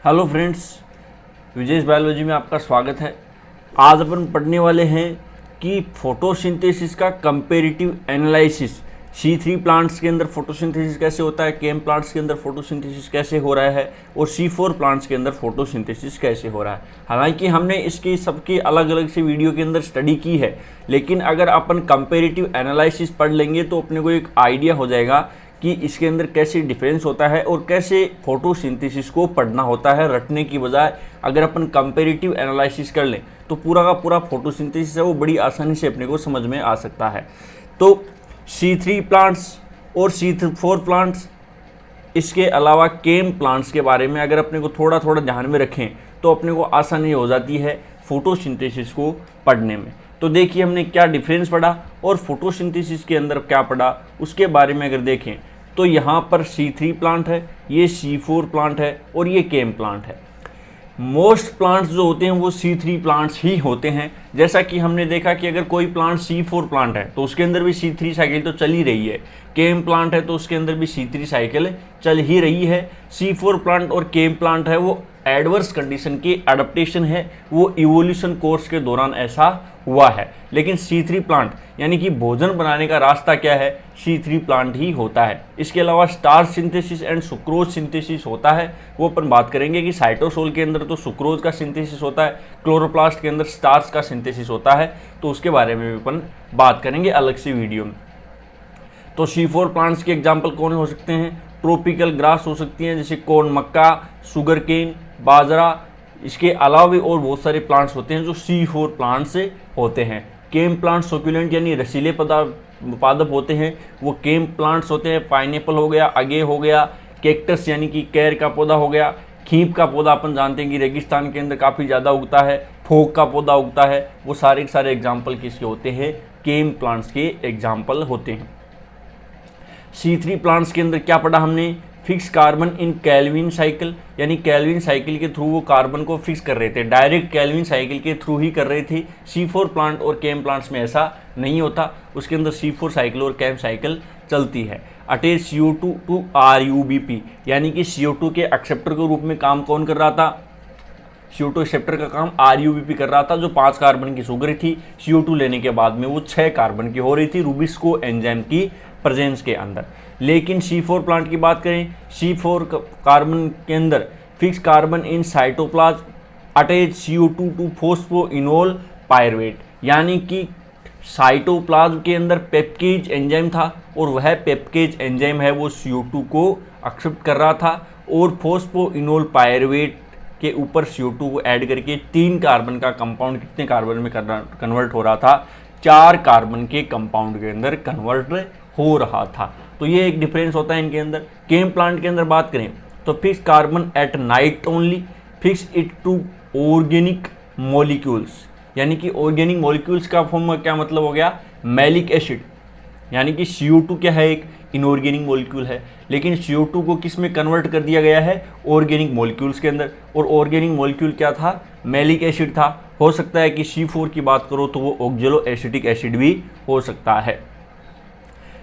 Hello friends, Vijay's biology में आपका स्वागत है। आज अपन पढ़ने वाले हैं कि फोटोसिंथेसिस का कंपैरेटिव एनालिसिस। C3 प्लांट्स के अंदर फोटोसिंथेसिस कैसे होता है, केम प्लांट्स के अंदर फोटोसिंथेसिस कैसे हो रहा है और C4 प्लांट्स के अंदर फोटोसिंथेसिस कैसे हो रहा है। हालांकि हमने इसकी सबकी अलग अलग से वीडियो के अंदर स्टडी की है, लेकिन अगर अपन कंपैरेटिव एनालिसिस पढ़ लेंगे तो अपने को एक आइडिया हो जाएगा कि इसके अंदर कैसे डिफरेंस होता है और कैसे फोटोसिंथेसिस को पढ़ना होता है। रटने की बजाय अगर अपन कंपैरेटिव एनालिसिस कर लें तो पूरा का पूरा फोटोसिंथेसिस है वो बड़ी आसानी से अपने को समझ में आ सकता है। तो C3 प्लांट्स और C4 प्लांट्स, इसके अलावा केम प्लांट्स के बारे में अगर अपने को थोड़ा थोड़ा ध्यान में रखें तो अपने को आसानी हो जाती है फोटोसिंथेसिस को पढ़ने में। तो देखिए हमने क्या डिफरेंस पढ़ा और फोटोसिंथेसिस के अंदर क्या पढ़ा उसके बारे में अगर देखें तो यहाँ पर C3 प्लांट है, ये C4 प्लांट है और ये केम प्लांट है। मोस्ट प्लांट्स जो होते हैं वो C3 प्लांट्स ही होते हैं। जैसा कि हमने देखा कि अगर कोई प्लांट C4 प्लांट है तो उसके अंदर भी C3 साइकिल तो चल ही रही है, केम प्लांट है तो उसके अंदर भी C3 साइकिल चल ही रही है। C4 प्लांट और केम प्लांट है वो एडवर्स कंडीशन की एडाप्टेशन है, वो इवोल्यूशन कोर्स के दौरान ऐसा हुआ है। लेकिन C3 प्लांट यानी कि भोजन बनाने का रास्ता क्या है, C3 प्लांट ही होता है। इसके अलावा starch synthesis and sucrose synthesis होता है, वो अपन बात करेंगे कि साइटोसोल के अंदर तो सुक्रोज का सिंथेसिस होता है, क्लोरोप्लास्ट के अंदर स्टार्च का सिंथेसिस होता है, तो उसके बारे में भी अपन बात करेंगे अलग से वीडियो में। तो C4 प्लांट्स के एग्जाम्पल कौन हो सकते हैं, ट्रॉपिकल ग्रास हो सकती हैं जैसे कॉर्न, मक्का, शुगर केन, बाजरा। इसके अलावा भी और बहुत सारे प्लांट्स होते हैं जो C4 प्लांट से होते हैं। केम प्लांट सोक्यूलेंट यानी रसीले पादप होते हैं, वो केम प्लांट्स होते हैं। पाइनएप्पल हो गया, आगे हो गया, कैक्टस यानी कि कैर का पौधा हो गया, खींप का पौधा अपन जानते हैं कि रेगिस्तान के अंदर काफ़ी ज़्यादा उगता है, फोक का पौधा उगता है। वो सारे के सारे एग्जाम्पल किसके होते हैं, केम प्लांट्स के एग्जाम्पल होते हैं। C3 प्लांट्स के अंदर क्या पढ़ा हमने, फिक्स कार्बन इन कैल्विन साइकिल, यानी कैल्विन साइकिल के थ्रू वो कार्बन को फिक्स कर रहे थे, डायरेक्ट कैल्विन साइकिल के थ्रू ही कर रहे थे। C4 प्लांट और केम प्लांट्स में ऐसा नहीं होता, उसके अंदर C4 साइकिल और केम साइकिल चलती है। अटैच CO2 टू RUBP, यानी कि CO2 के एक्सेप्टर के रूप में काम कौन कर रहा था, CO2 एक्सेप्टर का काम RUBP कर रहा था, जो 5 कार्बन की शुगर थी, CO2 लेने के बाद में वो 6 कार्बन की हो रही थी रुबिस्को एंजाइम की प्रेजेंस के अंदर। लेकिन C4 प्लांट की बात करें, C4 कार्बन के अंदर fix carbon in cytoplasm attach CO2 to phosphoenolpyruvate, यानी कि साइटोप्लाज्म के अंदर पेप्केज एंजाइम था और वह पेप्केज एंजाइम है वो CO2 को एक्सेप्ट कर रहा था और फोस्फोइनोल पायरुवेट के ऊपर CO2 को ऐड करके 3 कार्बन का कंपाउंड कितने कार्बन में कन्वर्ट हो रहा था, 4 कार्बन के कंपाउंड के अंदर कन्वर्ट हो रहा था। तो ये एक डिफरेंस होता है इनके अंदर। केम प्लांट के अंदर बात करें तो fix carbon at night only, fix it to organic molecules, यानी कि ऑर्गेनिक मॉलिक्यूल्स का फॉर्म क्या मतलब हो गया, मैलिक एसिड, यानी कि CO2 क्या है, एक इनऑर्गेनिक मॉलिक्यूल है, लेकिन CO2 को किस में कन्वर्ट कर दिया गया है, ऑर्गेनिक मॉलिक्यूल्स के अंदर। और ऑर्गेनिक मॉलिक्यूल क्या था, मैलिक एसिड था। हो सकता है कि C4 की बात करो तो वो ऑक्जेलो एसिटिक एसिड भी हो सकता है।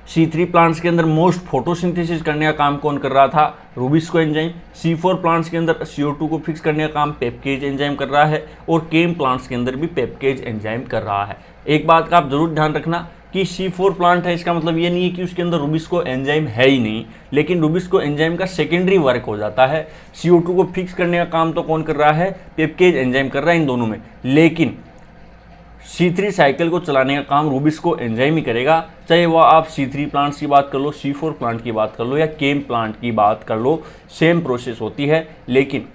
C3 प्लांट्स के अंदर मोस्ट फोटोसिंथेसिस करने का काम कौन कर रहा था, रुबिस्को एंजाइम। C4 प्लांट्स के अंदर CO2 को फिक्स करने का काम पेप्केज एंजाइम कर रहा है और केम प्लांट्स के अंदर भी पेप्केज एंजाइम कर रहा है। एक बात का आप जरूर ध्यान रखना कि C4 प्लांट है, इसका मतलब ये नहीं है कि उसके अंदर रुबिस्को एंजाइम है ही नहीं, लेकिन रुबिस्को एंजाइम का सेकेंडरी वर्क हो जाता है। CO2 को फिक्स करने का काम तो कौन कर रहा है, पेप्केज एंजाइम कर रहा है इन दोनों में, लेकिन C3 साइकिल को चलाने का काम रुबिस्को एंजाइम ही करेगा। चाहे वह आप C3 प्लांट्स की बात कर लो, C4 प्लांट की बात कर लो या केम प्लांट की बात कर लो, सेम प्रोसेस होती है, लेकिन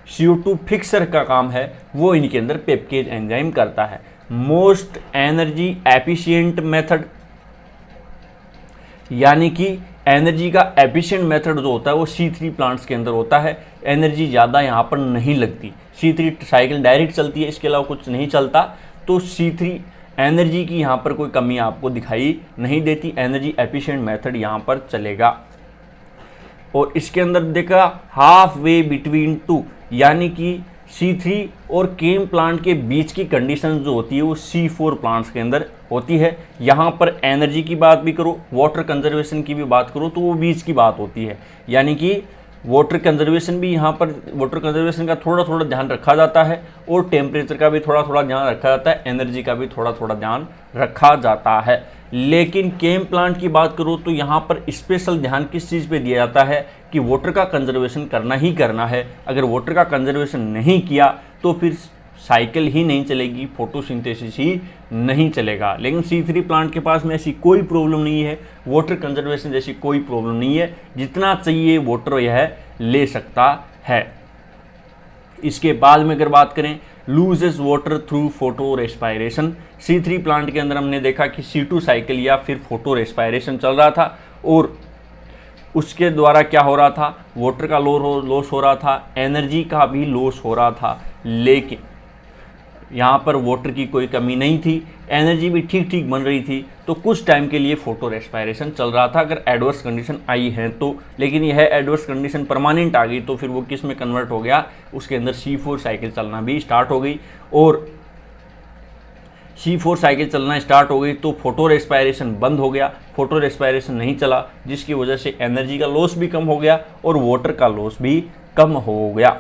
CO2 फिक्सर का काम है वो इनके अंदर पेप्केज एंजाइम करता है। मोस्ट एनर्जी एफिशिएंट मेथड, यानी कि एनर्जी का एफिशिएंट मेथड जो होता है वो C3 प्लांट्स के अंदर होता है। एनर्जी ज़्यादा यहाँ पर नहीं लगती, C3 साइकिल डायरेक्ट चलती है, इसके अलावा कुछ नहीं चलता। तो C3 एनर्जी की यहाँ पर कोई कमी आपको दिखाई नहीं देती, एनर्जी एफिशिएंट मेथड यहाँ पर चलेगा। और इसके अंदर देखा हाफ वे बिटवीन टू, यानी कि C3 और केम प्लांट के बीच की कंडीशन जो होती है वो C4 प्लांट्स के अंदर होती है। यहाँ पर एनर्जी की बात भी करो, वाटर कंजर्वेशन की भी बात करो, तो वो बीच की बात होती है, यानी कि वाटर कंजर्वेशन भी यहाँ पर, वाटर कंजर्वेशन का थोड़ा थोड़ा ध्यान रखा जाता है और टेम्परेचर का भी थोड़ा थोड़ा ध्यान रखा जाता है, एनर्जी का भी थोड़ा थोड़ा ध्यान रखा जाता है। लेकिन केम प्लांट की बात करूँ तो यहाँ पर स्पेशल ध्यान किस चीज़ पे दिया जाता है कि वाटर का कंजर्वेशन करना ही करना है। अगर वाटर का कंजर्वेशन नहीं किया तो फिर साइकिल ही नहीं चलेगी, फोटोसिंथेसिस ही नहीं चलेगा। लेकिन C3 प्लांट के पास में ऐसी कोई प्रॉब्लम नहीं है, वाटर कंजर्वेशन जैसी कोई प्रॉब्लम नहीं है, जितना चाहिए वाटर यह ले सकता है। इसके बाद में अगर बात करें loses water through photo respiration, C3 plant के अंदर हमने देखा कि C2 साइकिल या फिर फोटो रेस्पायरेशन चल रहा था और उसके द्वारा क्या हो रहा था, वाटर का लॉस हो रहा था, एनर्जी का भी लॉस हो रहा था। लेकिन यहाँ पर वाटर की कोई कमी नहीं थी, एनर्जी भी ठीक ठीक बन रही थी, तो कुछ टाइम के लिए फोटो रेस्पायरेशन चल रहा था अगर एडवर्स कंडीशन आई है तो। लेकिन यह एडवर्स कंडीशन परमानेंट आ गई तो फिर वो किस में कन्वर्ट हो गया, उसके अंदर C4 साइकिल चलना भी स्टार्ट हो गई। और C4 साइकिल चलना स्टार्ट हो गई तो फोटो रेस्पायरेशन बंद हो गया, फोटो रेस्पायरेशन नहीं चला, जिसकी वजह से एनर्जी का लॉस भी कम हो गया और वाटर का लॉस भी कम हो गया।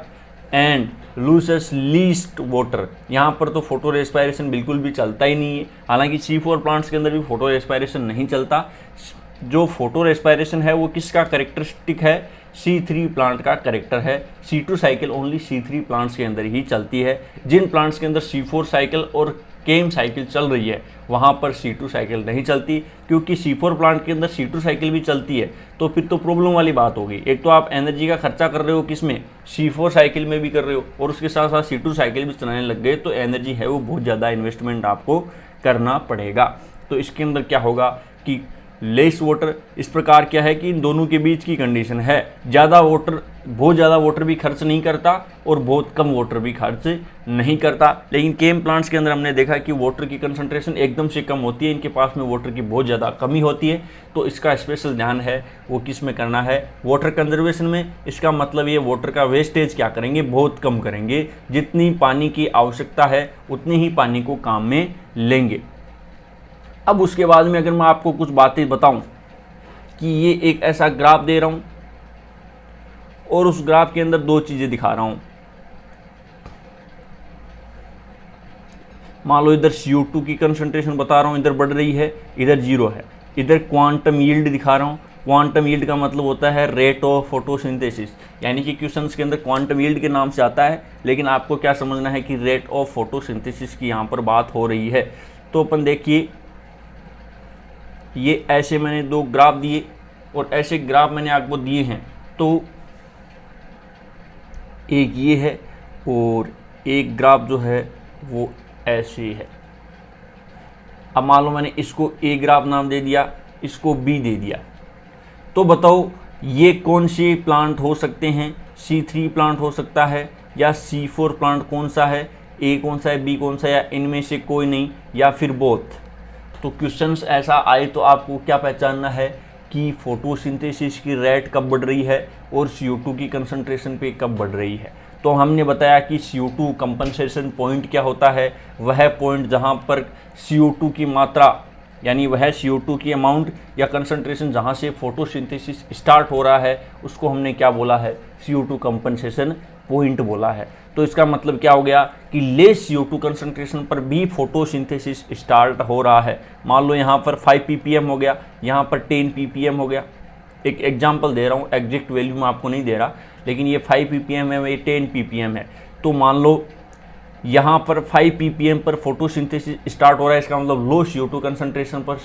एंड लूसेस लीस्ट वाटर, यहाँ पर तो फोटो रेस्पायरेशन बिल्कुल भी चलता ही नहीं है। हालांकि C4 प्लांट्स के अंदर भी फोटो रेस्पायरेशन नहीं चलता। जो फोटो रेस्पायरेशन है वो किसका करेक्टरिस्टिक है, C3 प्लांट का करेक्टर है। C2 cycle only C3 plants के अंदर ही चलती है। जिन प्लांट्स के अंदर C4 साइकिल और केम साइकिल चल रही है वहाँ पर C2 साइकिल नहीं चलती, क्योंकि C4 प्लांट के अंदर C2 साइकिल भी चलती है तो फिर तो प्रॉब्लम वाली बात होगी। एक तो आप एनर्जी का खर्चा कर रहे हो किस में, C4 साइकिल में भी कर रहे हो और उसके साथ साथ C2 साइकिल भी चलाने लग गए तो एनर्जी है वो बहुत ज़्यादा इन्वेस्टमेंट आपको करना पड़ेगा। तो इसके अंदर क्या होगा कि लेस वाटर, इस प्रकार क्या है कि इन दोनों के बीच की कंडीशन है, ज़्यादा वाटर, बहुत ज़्यादा वाटर भी खर्च नहीं करता और बहुत कम वाटर भी खर्च नहीं करता। लेकिन केम प्लांट्स के अंदर हमने देखा कि वाटर की कंसंट्रेशन एकदम से कम होती है, इनके पास में वाटर की बहुत ज़्यादा कमी होती है। तो इसका स्पेशल ध्यान है वो किस में करना है, वाटर कंजर्वेशन में। इसका मतलब ये वाटर का वेस्टेज क्या करेंगे, बहुत कम करेंगे, जितनी पानी की आवश्यकता है उतनी ही पानी को काम में लेंगे। अब उसके बाद में अगर मैं आपको कुछ बातें बताऊं कि ये एक ऐसा ग्राफ दे रहा हूं और उस ग्राफ के अंदर दो चीज़ें दिखा रहा हूं। मान लो इधर CO2 की कंसंट्रेशन बता रहा हूं, इधर बढ़ रही है, इधर 0 है। इधर क्वांटम यील्ड दिखा रहा हूं। क्वांटम यील्ड का मतलब होता है रेट ऑफ फोटोसिंथेसिस, यानी कि क्वेश्चंस के अंदर क्वांटम यील्ड के नाम से आता है, लेकिन आपको क्या समझना है कि रेट ऑफ फोटोसिंथेसिस की यहाँ पर बात हो रही है। तो अपन देखिए, ये ऐसे मैंने दो ग्राफ दिए और ऐसे ग्राफ मैंने आपको दिए हैं। तो एक ये है और एक ग्राफ जो है वो ऐसे है। अब मान लो मैंने इसको A ग्राफ नाम दे दिया, इसको B दे दिया, तो बताओ ये कौन से प्लांट हो सकते हैं, C3 प्लांट हो सकता है या C4 प्लांट कौन सा है, A कौन सा है, B कौन सा है, या इनमें से कोई नहीं, या फिर बोथ। तो क्वेश्चंस ऐसा आए तो आपको क्या पहचानना है कि फोटोसिंथेसिस की रेट कब बढ़ रही है और CO2 की कंसंट्रेशन पे कब बढ़ रही है। तो हमने बताया कि CO2 कंपनसेशन पॉइंट क्या होता है, वह पॉइंट जहां पर CO2 की मात्रा, यानी वह CO2 की अमाउंट या कंसंट्रेशन जहां से फोटोसिंथेसिस स्टार्ट हो रहा है उसको हमने क्या बोला है, CO2 कंपनसेशन पॉइंट बोला है। तो इसका मतलब क्या हो गया कि लेस CO2 कंसंट्रेशन पर भी फोटोसिंथेसिस स्टार्ट हो रहा है। मान लो यहाँ पर 5 ppm हो गया, यहाँ पर 10 ppm हो गया। एक एग्जांपल दे रहा हूँ, एग्जैक्ट वैल्यू मैं आपको नहीं दे रहा, लेकिन ये 5 ppm है, ये 10 ppm है। तो मान लो यहाँ पर 5 ppm पर फोटोसिंथेसिस स्टार्ट हो रहा है, इसका मतलब लो CO2 कंसंट्रेशन पर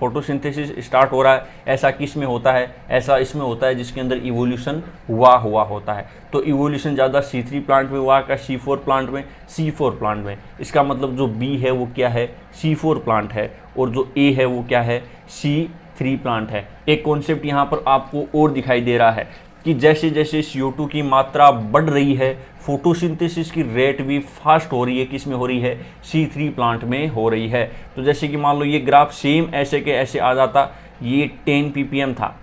फोटोसिंथेसिस स्टार्ट हो रहा है। ऐसा किस में होता है, ऐसा इसमें होता है जिसके अंदर इवोल्यूशन हुआ होता है। तो इवोल्यूशन ज़्यादा C3 प्लांट में हुआ का C4 प्लांट में, C4 प्लांट में। इसका मतलब जो B है वो क्या है, C4 प्लांट है, और जो A है वो क्या है, C3 प्लांट है। एक कॉन्सेप्ट यहाँ पर आपको और दिखाई दे रहा है कि जैसे जैसे CO2 की मात्रा बढ़ रही है, फोटोसिंथेसिस की रेट भी फास्ट हो रही है, किस में हो रही है, C3 प्लांट में हो रही है। तो जैसे कि मान लो ये ग्राफ सेम ऐसे के ऐसे आ जाता, ये 10 ppm था।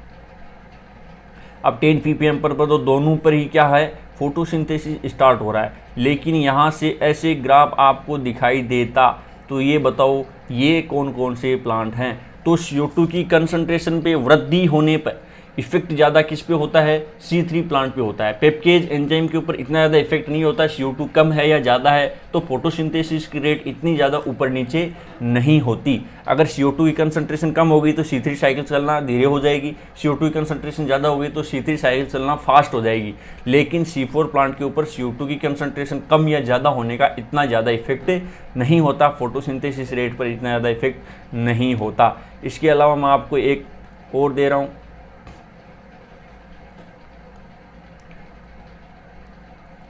अब 10 ppm पर तो दोनों पर ही क्या है, फोटोसिंथेसिस स्टार्ट हो रहा है, लेकिन यहाँ से ऐसे ग्राफ आपको दिखाई देता। तो ये बताओ ये कौन कौन से प्लांट हैं। तो CO2 की कंसंट्रेशन पे वृद्धि होने पर इफेक्ट ज़्यादा किस पे होता है, C3 प्लांट पे होता है। पेप्केज एंजाइम के ऊपर इतना ज़्यादा इफेक्ट नहीं होता, CO2 कम है या ज़्यादा है तो फोटोसिंथेसिस की रेट इतनी ज़्यादा ऊपर नीचे नहीं होती। अगर CO2 की कंसंट्रेशन कम हो गई तो C3 साइकिल चलना धीरे हो जाएगी, CO2 की कंसंट्रेशन ज़्यादा हो गई तो C3 साइकिल चलना फास्ट हो जाएगी। लेकिन C4 प्लांट के ऊपर CO2 की कंसंट्रेशन कम या ज़्यादा होने का इतना ज़्यादा इफेक्ट नहीं होता, फोटोसिंथेसिस रेट पर इतना ज़्यादा इफेक्ट नहीं होता। इसके अलावा मैं आपको एक और दे रहा हूँ,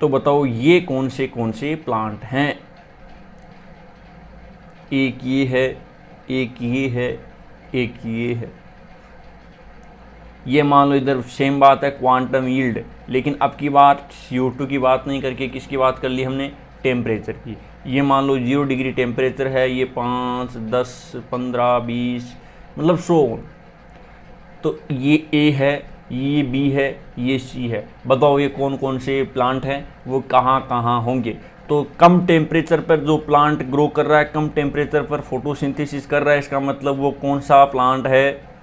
तो बताओ ये कौन से प्लांट हैं। एक ये है, एक ये है, एक ये है। ये मान लो इधर सेम बात है क्वांटम यील्ड, लेकिन अब की बात CO2 की बात नहीं करके किसकी बात कर ली हमने, टेम्परेचर की। ये मान लो 0 डिग्री टेम्परेचर है, ये 5, 10, 15, 20 मतलब 100। तो ये A है, ये B है, ये C है। बताओ ये कौन कौन से प्लांट हैं, वो कहाँ कहाँ होंगे। तो कम टेम्परेचर पर जो प्लांट ग्रो कर रहा है, कम टेम्परेचर पर फोटोसिंथेसिस कर रहा है, इसका मतलब वो कौन सा प्लांट है,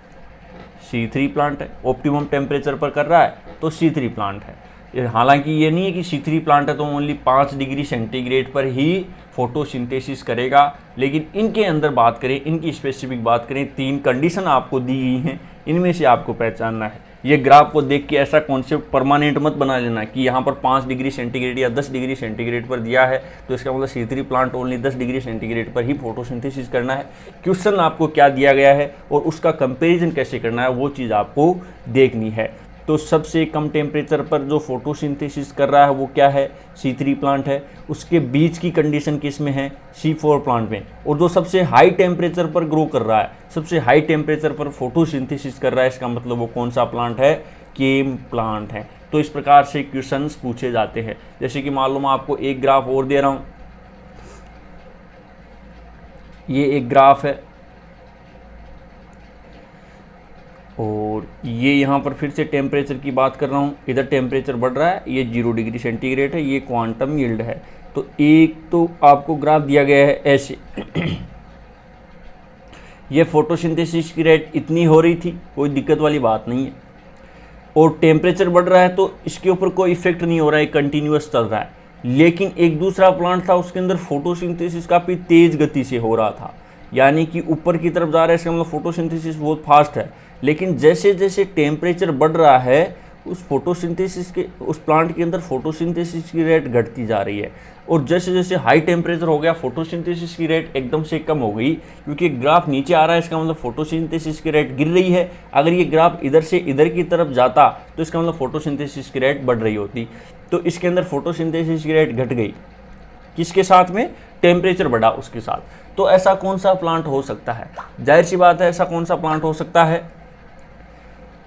C3 प्लांट है। ऑप्टिमम टेम्परेचर पर कर रहा है तो C3 प्लांट है। हालांकि ये नहीं है कि C3 प्लांट है तो ओनली 5 डिग्री सेंटीग्रेड पर ही फोटोसिंथेसिस करेगा, लेकिन इनके अंदर बात करें, इनकी स्पेसिफिक बात करें, 3 कंडीशन आपको दी गई हैं, इनमें से आपको पहचानना है। ये ग्राफ को देख के ऐसा कॉन्सेप्ट परमानेंट मत बना लेना कि यहाँ पर 5 डिग्री सेंटीग्रेड या 10 डिग्री सेंटीग्रेड पर दिया है तो इसका मतलब C3 plant only 10 degree centigrade पर ही फोटोसिंथेसिस करना है। क्वेश्चन आपको क्या दिया गया है और उसका कंपैरिजन कैसे करना है वो चीज़ आपको देखनी है। तो सबसे कम टेम्परेचर पर जो फोटोसिंथेसिस कर रहा है वो क्या है, C3 प्लांट है। उसके बीच की कंडीशन किस में है, C4 प्लांट में। और जो सबसे हाई टेम्परेचर पर ग्रो कर रहा है, सबसे हाई टेम्परेचर पर फोटोसिंथेसिस कर रहा है, इसका मतलब वो कौन सा प्लांट है, केम प्लांट है। तो इस प्रकार से क्वेश्चंस पूछे जाते हैं। जैसे कि मालूम आपको एक ग्राफ और दे रहा हूँ, ये एक ग्राफ है और ये यहाँ पर फिर से टेम्परेचर की बात कर रहा हूँ। इधर टेम्परेचर बढ़ रहा है, ये 0 डिग्री सेंटीग्रेड है, ये क्वांटम यील्ड है। तो एक तो आपको ग्राफ दिया गया है ऐसे ये फोटोसिंथेसिस की रेट इतनी हो रही थी, कोई दिक्कत वाली बात नहीं है, और टेम्परेचर बढ़ रहा है तो इसके ऊपर कोई इफेक्ट नहीं हो रहा है, कंटिन्यूअस चल रहा है। लेकिन एक दूसरा प्लांट था, उसके अंदर फोटोसिंथेसिस काफ़ी तेज़ गति से हो रहा था, यानी कि ऊपर की तरफ जा रहा है, इसका मतलब फोटोसिंथेसिस बहुत फास्ट है। लेकिन जैसे जैसे टेम्परेचर बढ़ रहा है उस फोटोसिंथेसिस के, उस प्लांट के अंदर फोटोसिंथेसिस की रेट घटती जा रही है, और जैसे जैसे हाई टेम्परेचर हो गया फोटोसिंथेसिस की रेट एकदम से कम हो गई। क्योंकि ग्राफ नीचे आ रहा है, इसका मतलब फोटोसिंथेसिस की रेट गिर रही है। अगर ये ग्राफ इधर से इधर की तरफ जाता तो इसका मतलब फोटोसिंथेसिस की रेट बढ़ रही होती। तो इसके अंदर फोटोसिंथेसिस की रेट घट गई, किसके साथ में, टेम्परेचर बढ़ा उसके साथ। तो ऐसा कौन सा प्लांट हो सकता है, जाहिर सी बात है ऐसा कौन सा प्लांट हो सकता है,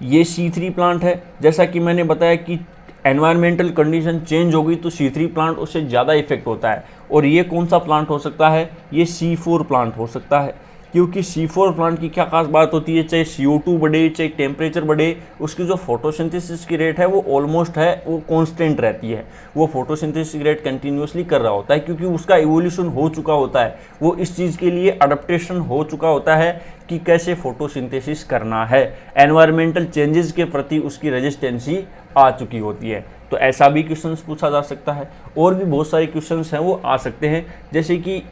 ये C3 प्लांट है। जैसा कि मैंने बताया कि एनवायरमेंटल कंडीशन चेंज हो गई तो C3 प्लांट उससे ज़्यादा इफेक्ट होता है। और ये कौन सा प्लांट हो सकता है, ये C4 प्लांट हो सकता है। क्योंकि C4 प्लांट की क्या खास बात होती है, चाहे CO2 बढ़े चाहे टेम्परेचर बढ़े, उसकी जो फोटोसिंथेसिस की रेट है वो ऑलमोस्ट है, वो कांस्टेंट रहती है। वो फोटोसिंथेसिस की रेट कंटिन्यूसली कर रहा होता है, क्योंकि उसका इवोल्यूशन हो चुका होता है, वो इस चीज़ के लिए अडेप्टेशन हो चुका होता है कि कैसे फोटोसिंथेसिस करना है। एनवायरमेंटल चेंजेस के प्रति उसकी रेजिस्टेंसी आ चुकी होती है। तो ऐसा भी क्वेश्चंस पूछा जा सकता है। और भी बहुत सारे क्वेश्चंस हैं वो आ सकते हैं, जैसे कि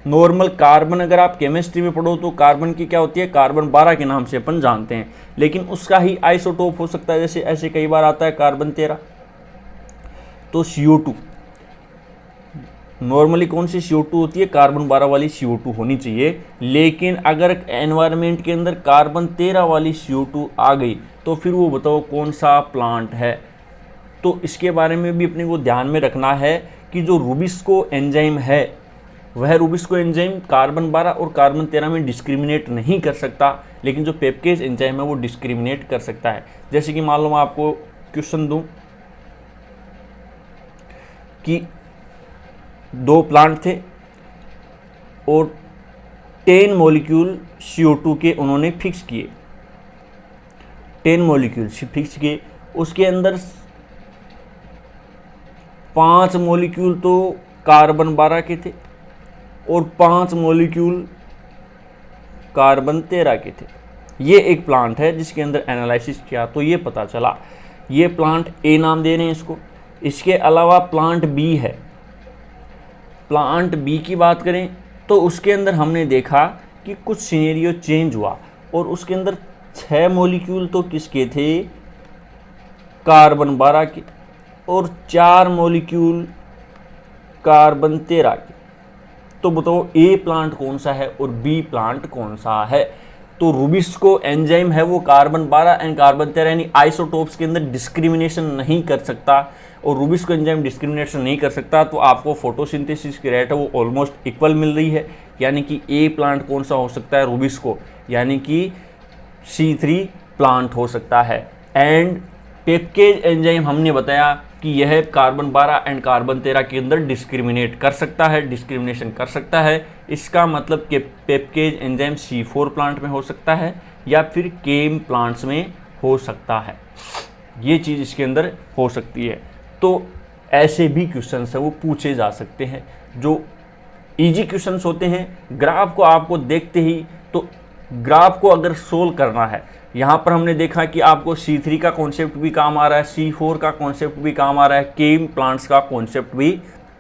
नॉर्मल कार्बन, अगर आप केमिस्ट्री में पढ़ो तो कार्बन की क्या होती है, कार्बन 12 के नाम से अपन जानते हैं, लेकिन उसका ही आइसोटोप हो सकता है। जैसे ऐसे कई बार आता है कार्बन 13, तो CO2 नॉर्मली कौन सी CO2 होती है, कार्बन 12 वाली CO2 होनी चाहिए। लेकिन अगर एनवायरनमेंट के अंदर कार्बन 13 वाली CO2 आ गई तो फिर वो बताओ कौन सा प्लांट है। तो इसके बारे में भी अपने को ध्यान में रखना है कि जो रूबिस्को एंजाइम है, वह रूबिस्को एंजाइम कार्बन 12 और कार्बन 13 में डिस्क्रिमिनेट नहीं कर सकता, लेकिन जो पेप्केज एंजाइम है वो डिस्क्रिमिनेट कर सकता है। जैसे कि मान लो मैं आपको क्वेश्चन दूं कि 2 प्लांट थे और 10 मॉलिक्यूल CO2 के उन्होंने फिक्स किए, 10 मॉलिक्यूल फिक्स किए, उसके अंदर 5 मॉलिक्यूल तो कार्बन 12 के थे और 5 मॉलिक्यूल कार्बन 13 के थे। ये एक प्लांट है जिसके अंदर एनालिसिस किया, तो ये पता चला ये प्लांट ए नाम दे रहे हैं इसको। इसके अलावा प्लांट बी है, प्लांट बी की बात करें तो उसके अंदर हमने देखा कि कुछ सिनेरियो चेंज हुआ और उसके अंदर 6 मॉलिक्यूल तो किसके थे, कार्बन 12 के, और 4 मॉलिक्यूल कार्बन 13 के। तो बताओ ए प्लांट कौन सा है और बी प्लांट कौन सा है। तो रुबिस्को एंजाइम है वो कार्बन 12 एंड कार्बन 13 यानी आइसोटोप्स के अंदर डिस्क्रिमिनेशन नहीं कर सकता, और रुबिस्को एंजाइम डिस्क्रिमिनेशन नहीं कर सकता तो आपको फोटोसिंथेसिस की रेट है वो ऑलमोस्ट इक्वल मिल रही है। यानी कि ए प्लांट कौन सा हो सकता है, रुबिस्को, यानी कि C3 प्लांट हो सकता है। एंड पेप्केज एंजाइम हमने बताया कि यह कार्बन 12 एंड कार्बन 13 के अंदर डिस्क्रिमिनेट कर सकता है, डिस्क्रिमिनेशन कर सकता है। इसका मतलब कि पेप्केज एंजाइम C4 प्लांट में हो सकता है या फिर केम प्लांट्स में हो सकता है, ये चीज़ इसके अंदर हो सकती है। तो ऐसे भी क्वेश्चंस हैं वो पूछे जा सकते हैं जो इजी क्वेश्चंस होते हैं। ग्राफ को आपको देखते ही, तो ग्राफ को अगर सोल्व करना है, यहाँ पर हमने देखा कि आपको C3 का कॉन्सेप्ट भी काम आ रहा है, C4 का कॉन्सेप्ट भी काम आ रहा है, केम प्लांट्स का कॉन्सेप्ट भी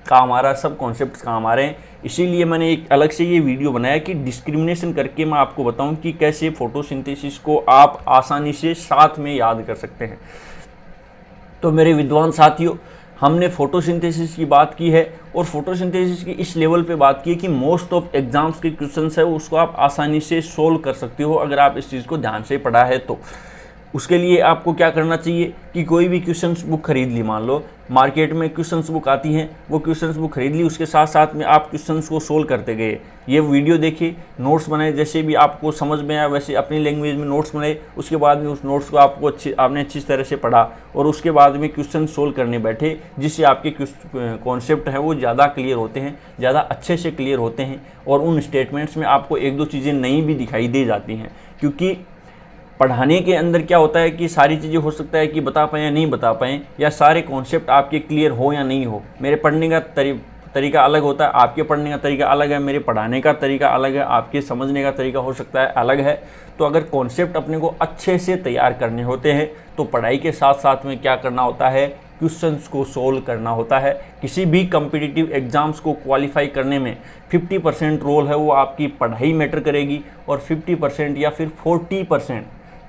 काम आ रहा है, सब कॉन्सेप्ट काम आ रहे हैं। इसीलिए मैंने एक अलग से ये वीडियो बनाया कि डिस्क्रिमिनेशन करके मैं आपको बताऊं कि कैसे फोटोसिंथेसिस को आप आसानी से साथ में याद कर सकते हैं। तो मेरे विद्वान साथियों, हमने फोटोसिंथेसिस की बात की है और फोटोसिंथेसिस की इस लेवल पे बात की है कि मोस्ट ऑफ एग्जाम्स के क्वेश्चंस है उसको आप आसानी से सोल्व कर सकते हो अगर आप इस चीज़ को ध्यान से पढ़ा है तो। उसके लिए आपको क्या करना चाहिए कि कोई भी क्वेश्चंस बुक खरीद ली, मान लो मार्केट में क्वेश्चंस बुक आती हैं, वो क्वेश्चंस बुक खरीद ली, उसके साथ साथ में आप क्वेश्चंस को सोल्व करते गए। ये वीडियो देखिए, नोट्स बनाए, जैसे भी आपको समझ में आया वैसे अपनी लैंग्वेज में नोट्स बनाए, उसके बाद में उस नोट्स को आपने अच्छी तरह से पढ़ा और उसके बाद में क्वेश्चन सोल्व करने बैठे, जिससे आपके कॉन्सेप्ट हैं वो ज़्यादा क्लियर होते हैं, ज़्यादा अच्छे से क्लियर होते हैं और उन स्टेटमेंट्स में आपको 1-2 चीज़ें नई भी दिखाई दे जाती हैं। क्योंकि पढ़ाने के अंदर क्या होता है कि सारी चीज़ें हो सकता है कि बता पाएँ या नहीं बता पाएँ, या सारे कॉन्सेप्ट आपके क्लियर हो या नहीं हो। मेरे पढ़ने का तरीका अलग होता है, आपके पढ़ने का तरीका अलग है, मेरे पढ़ाने का तरीका अलग है, आपके समझने का तरीका हो सकता है अलग है। तो अगर कॉन्सेप्ट अपने को अच्छे से तैयार करने होते हैं तो पढ़ाई के साथ साथ में क्या करना होता है, क्वेश्चंस को सोल्व करना होता है। किसी भी कम्पिटिटिव एग्जाम्स को क्वालिफाई करने में 50% रोल है वो आपकी पढ़ाई मैटर करेगी, और 50% या फिर 40%,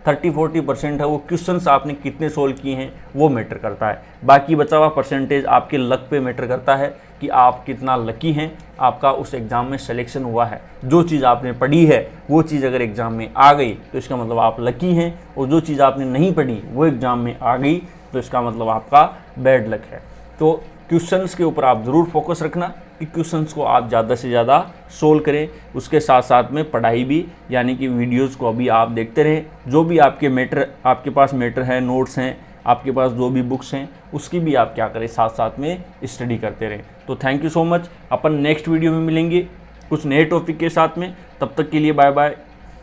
30-40% है वो क्वेश्चंस आपने कितने सोल्व किए हैं वो मैटर करता है। बाकी बचा हुआ परसेंटेज आपके लक पे मैटर करता है कि आप कितना लकी हैं, आपका उस एग्ज़ाम में सिलेक्शन हुआ है। जो चीज़ आपने पढ़ी है वो चीज़ अगर एग्ज़ाम में आ गई तो इसका मतलब आप लकी हैं, और जो चीज़ आपने नहीं पढ़ी वो एग्ज़ाम में आ गई तो इसका मतलब आपका बैड लक है। तो क्वेश्चंस के ऊपर आप ज़रूर फोकस रखना कि क्वेश्चंस को आप ज़्यादा से ज़्यादा सोल्व करें। उसके साथ साथ में पढ़ाई भी, यानी कि वीडियोस को अभी आप देखते रहें। जो भी आपके पास मैटर है, नोट्स हैं, आपके पास जो भी बुक्स हैं, उसकी भी आप क्या करें, साथ साथ में स्टडी करते रहें। तो thank you so much. Upon next video में मिलेंगे कुछ नए टॉपिक के साथ में। तब तक के लिए बाय बाय।